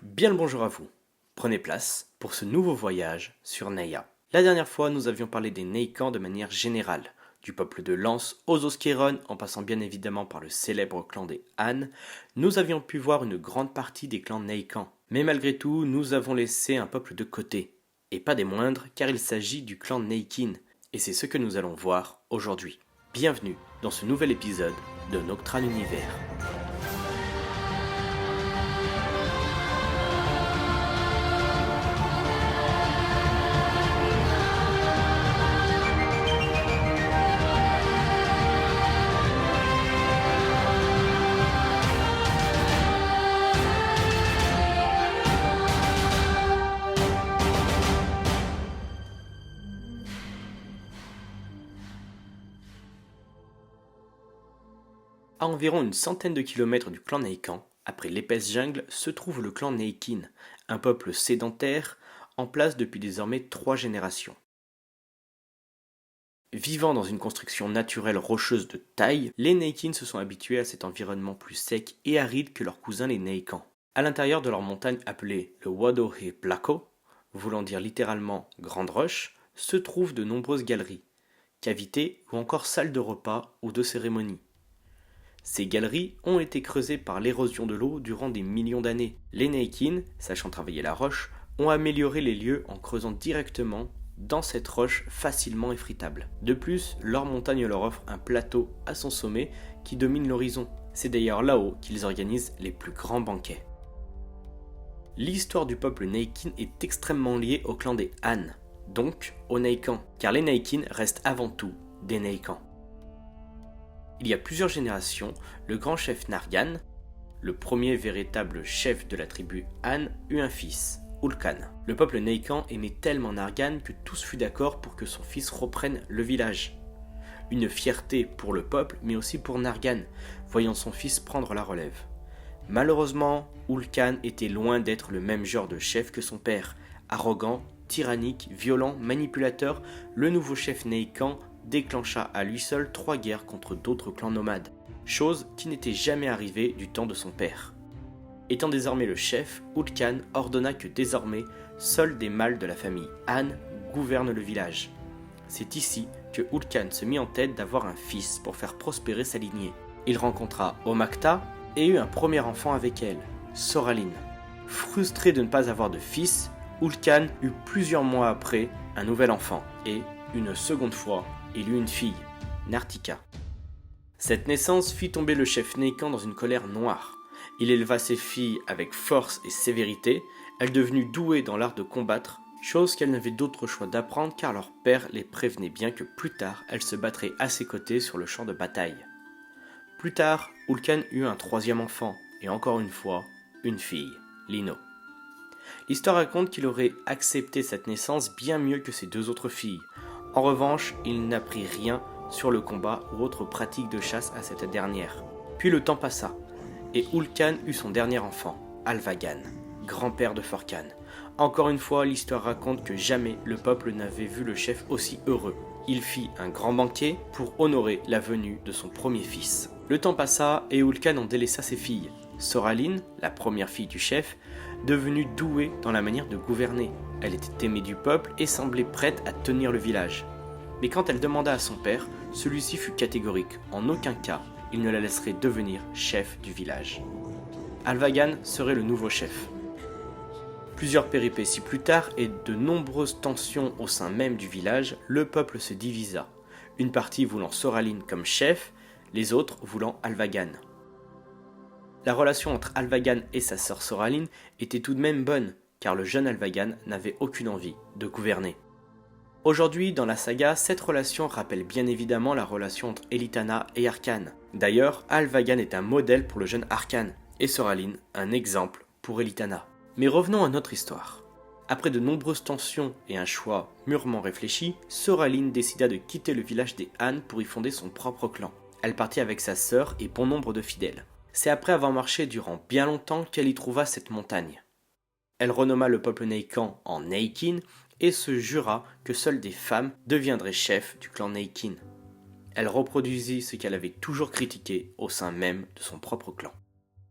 Bien le bonjour à vous. Prenez place pour ce nouveau voyage sur Naya. La dernière fois, nous avions parlé des Neikans de manière générale, du peuple de Lance aux Osqueiron, en passant bien évidemment par le célèbre clan des Han. Nous avions pu voir une grande partie des clans Neikans. Mais malgré tout, nous avons laissé un peuple de côté. Et pas des moindres, car il s'agit du clan Neikin. Et c'est ce que nous allons voir aujourd'hui. Bienvenue dans ce nouvel épisode de Noctran Univers. À environ une centaine de kilomètres du clan Neikan, après l'épaisse jungle, se trouve le clan Neikin, un peuple sédentaire, en place depuis désormais 3 générations. Vivant dans une construction naturelle rocheuse de taille, les Neikin se sont habitués à cet environnement plus sec et aride que leurs cousins les Neikans. À l'intérieur de leur montagne appelée le Wadohe Plako, voulant dire littéralement grande roche, se trouvent de nombreuses galeries, cavités ou encore salles de repas ou de cérémonies. Ces galeries ont été creusées par l'érosion de l'eau durant des millions d'années. Les Neikin, sachant travailler la roche, ont amélioré les lieux en creusant directement dans cette roche facilement effritable. De plus, leur montagne leur offre un plateau à son sommet qui domine l'horizon. C'est d'ailleurs là-haut qu'ils organisent les plus grands banquets. L'histoire du peuple Neikin est extrêmement liée au clan des Han, donc aux Neikans, car les Neikin restent avant tout des Neikans. Il y a plusieurs générations, le grand chef Nargan, le premier véritable chef de la tribu Han, eut un fils, Ulkan. Le peuple Neikan aimait tellement Nargan que tous furent d'accord pour que son fils reprenne le village. Une fierté pour le peuple, mais aussi pour Nargan, voyant son fils prendre la relève. Malheureusement, Ulkan était loin d'être le même genre de chef que son père. Arrogant, tyrannique, violent, manipulateur, le nouveau chef Neikan déclencha à lui seul 3 guerres contre d'autres clans nomades, chose qui n'était jamais arrivée du temps de son père. Étant désormais le chef, Ulkan ordonna que désormais, seuls des mâles de la famille Han gouvernent le village. C'est ici que Ulkan se mit en tête d'avoir un fils pour faire prospérer sa lignée. Il rencontra Omakta et eut un premier enfant avec elle, Soraline. Frustré de ne pas avoir de fils, Ulkan eut plusieurs mois après un nouvel enfant et, une seconde fois, il eut une fille, Nartika. Cette naissance fit tomber le chef Neikan dans une colère noire. Il éleva ses filles avec force et sévérité, elles devenues douées dans l'art de combattre, chose qu'elles n'avaient d'autre choix d'apprendre car leur père les prévenait bien que plus tard elles se battraient à ses côtés sur le champ de bataille. Plus tard, Ulkan eut un 3e enfant, et encore une fois, une fille, Lino. L'histoire raconte qu'il aurait accepté cette naissance bien mieux que ses 2 autres filles. En revanche, il n'apprit rien sur le combat ou autre pratique de chasse à cette dernière. Puis le temps passa, et Ulkan eut son dernier enfant, Alvagan, grand-père de Forkan. Encore une fois, l'histoire raconte que jamais le peuple n'avait vu le chef aussi heureux. Il fit un grand banquet pour honorer la venue de son premier fils. Le temps passa et Ulkan en délaissa ses filles. Soraline, la première fille du chef, devenue douée dans la manière de gouverner. Elle était aimée du peuple et semblait prête à tenir le village. Mais quand elle demanda à son père, celui-ci fut catégorique. En aucun cas, il ne la laisserait devenir chef du village. Alvagan serait le nouveau chef. Plusieurs péripéties plus tard et de nombreuses tensions au sein même du village, le peuple se divisa. Une partie voulant Soraline comme chef, les autres voulant Alvagan. La relation entre Alvagan et sa sœur Soraline était tout de même bonne, car le jeune Alvagan n'avait aucune envie de gouverner. Aujourd'hui, dans la saga, cette relation rappelle bien évidemment la relation entre Elithana et Arcane. D'ailleurs, Alvagan est un modèle pour le jeune Arcane, et Soraline un exemple pour Elithana. Mais revenons à notre histoire. Après de nombreuses tensions et un choix mûrement réfléchi, Soraline décida de quitter le village des Han pour y fonder son propre clan. Elle partit avec sa sœur et bon nombre de fidèles. C'est après avoir marché durant bien longtemps qu'elle y trouva cette montagne. Elle renomma le peuple Neikan en Neikin et se jura que seules des femmes deviendraient chefs du clan Neikin. Elle reproduisit ce qu'elle avait toujours critiqué au sein même de son propre clan.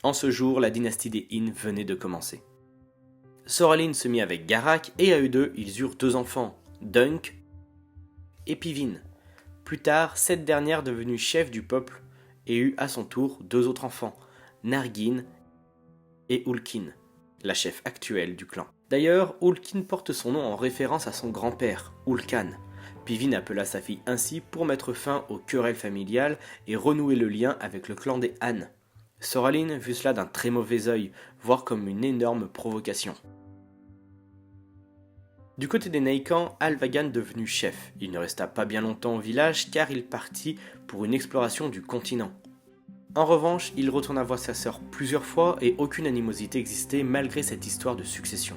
En ce jour, la dynastie des In venait de commencer. Soraline se mit avec Garak et à eux deux, ils eurent 2 enfants, Dunk et Pivin. Plus tard, cette dernière devenue chef du peuple et eut à son tour 2 autres enfants, Nargin et Ulkin, la chef actuelle du clan. D'ailleurs, Ulkin porte son nom en référence à son grand-père, Ulkan. Pivin appela sa fille ainsi pour mettre fin aux querelles familiales et renouer le lien avec le clan des Han. Soraline vit cela d'un très mauvais œil, voire comme une énorme provocation. Du côté des Naïkans, Alvagan devenu chef. Il ne resta pas bien longtemps au village car il partit pour une exploration du continent. En revanche, il retourna voir sa sœur plusieurs fois et aucune animosité existait malgré cette histoire de succession.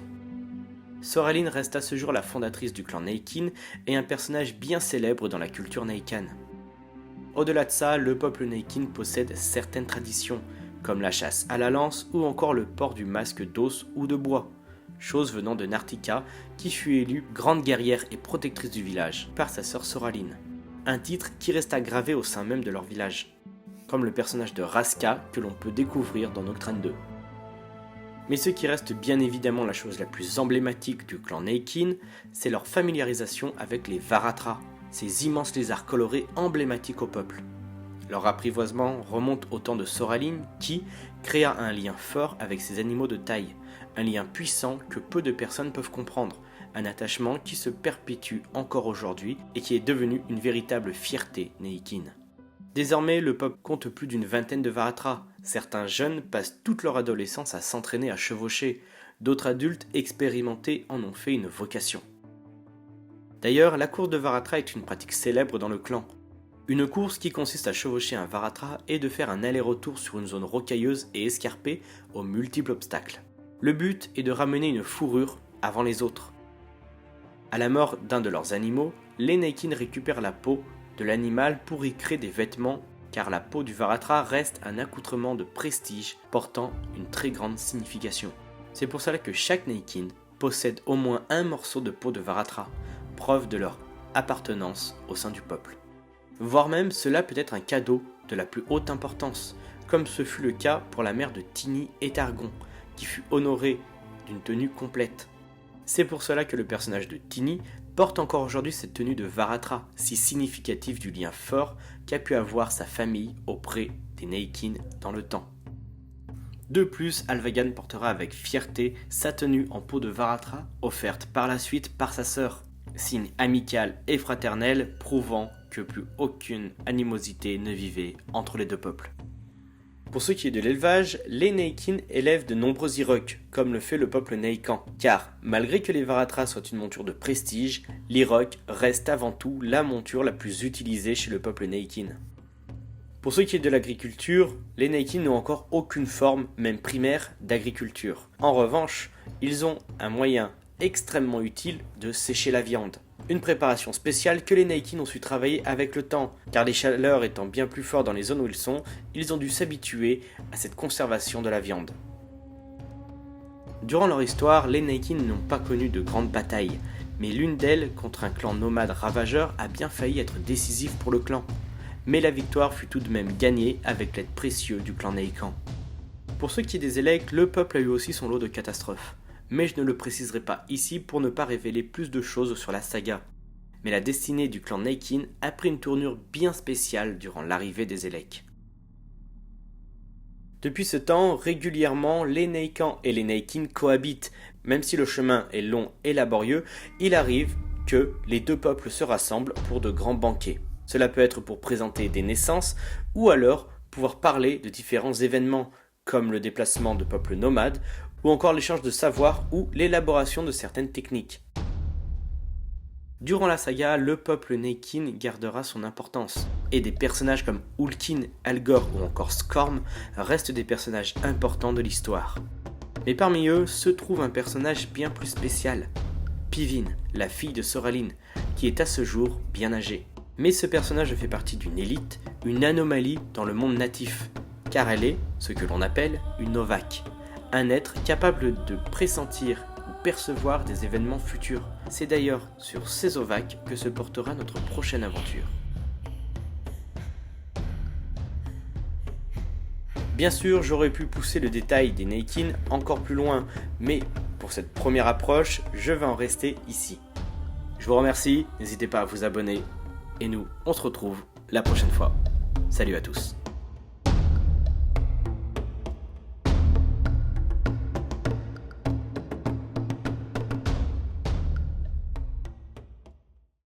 Soraline reste à ce jour la fondatrice du clan Naikin et un personnage bien célèbre dans la culture naïkane. Au-delà de ça, le peuple Naikin possède certaines traditions, comme la chasse à la lance ou encore le port du masque d'os ou de bois, chose venant de Nartika qui fut élue grande guerrière et protectrice du village par sa sœur Soraline, un titre qui resta gravé au sein même de leur village, comme le personnage de Raska que l'on peut découvrir dans Nocturne 2. Mais ce qui reste bien évidemment la chose la plus emblématique du clan Naikin, c'est leur familiarisation avec les Varatra, ces immenses lézards colorés emblématiques au peuple. Leur apprivoisement remonte au temps de Soraline qui créa un lien fort avec ces animaux de taille, un lien puissant que peu de personnes peuvent comprendre, un attachement qui se perpétue encore aujourd'hui et qui est devenu une véritable fierté Naikin. Désormais, le peuple compte plus d'une vingtaine de Varatra. Certains jeunes passent toute leur adolescence à s'entraîner à chevaucher, d'autres adultes expérimentés en ont fait une vocation. D'ailleurs, la course de Varatra est une pratique célèbre dans le clan. Une course qui consiste à chevaucher un Varatra et de faire un aller-retour sur une zone rocailleuse et escarpée aux multiples obstacles. Le but est de ramener une fourrure avant les autres. À la mort d'un de leurs animaux, les Naikin récupèrent la peau de l'animal pour y créer des vêtements car la peau du Varatra reste un accoutrement de prestige portant une très grande signification. C'est pour cela que chaque Naikin possède au moins un morceau de peau de Varatra, preuve de leur appartenance au sein du peuple. Voire même cela peut être un cadeau de la plus haute importance, comme ce fut le cas pour la mère de Tini et Targon, qui fut honorée d'une tenue complète. C'est pour cela que le personnage de Tini porte encore aujourd'hui cette tenue de Varatra, si significative du lien fort qu'a pu avoir sa famille auprès des Naikin dans le temps. De plus, Alvagan portera avec fierté sa tenue en peau de Varatra, offerte par la suite par sa sœur, signe amical et fraternel prouvant que plus aucune animosité ne vivait entre les deux peuples. Pour ce qui est de l'élevage, les Naikin élèvent de nombreux Iroks, comme le fait le peuple Naikan, car malgré que les Varatra soient une monture de prestige, l'Irok reste avant tout la monture la plus utilisée chez le peuple Naikin. Pour ce qui est de l'agriculture, les Naikin n'ont encore aucune forme, même primaire, d'agriculture. En revanche, ils ont un moyen extrêmement utile de sécher la viande. Une préparation spéciale que les Naikin ont su travailler avec le temps, car les chaleurs étant bien plus fortes dans les zones où ils ont dû s'habituer à cette conservation de la viande. Durant leur histoire, les Naikin n'ont pas connu de grandes batailles, mais l'une d'elles, contre un clan nomade ravageur, a bien failli être décisive pour le clan. Mais la victoire fut tout de même gagnée avec l'aide précieuse du clan Naikan. Pour ce qui est des Elec, le peuple a eu aussi son lot de catastrophes. Mais je ne le préciserai pas ici pour ne pas révéler plus de choses sur la saga. Mais la destinée du clan Naikin a pris une tournure bien spéciale durant l'arrivée des Elec. Depuis ce temps, régulièrement, les Naïkans et les Naikin cohabitent. Même si le chemin est long et laborieux, il arrive que les deux peuples se rassemblent pour de grands banquets. Cela peut être pour présenter des naissances ou alors pouvoir parler de différents événements comme le déplacement de peuples nomades ou encore l'échange de savoir ou l'élaboration de certaines techniques. Durant la saga, le peuple Naikin gardera son importance, et des personnages comme Ulkin, Algor ou encore Skorm restent des personnages importants de l'histoire. Mais parmi eux se trouve un personnage bien plus spécial, Pivin, la fille de Soraline, qui est à ce jour bien âgée. Mais ce personnage fait partie d'une élite, une anomalie dans le monde natif, car elle est ce que l'on appelle une Novak. Un être capable de pressentir ou percevoir des événements futurs. C'est d'ailleurs sur ces Ovaques que se portera notre prochaine aventure. Bien sûr, j'aurais pu pousser le détail des Naikin encore plus loin, mais pour cette première approche, je vais en rester ici. Je vous remercie, n'hésitez pas à vous abonner, et nous, on se retrouve la prochaine fois. Salut à tous.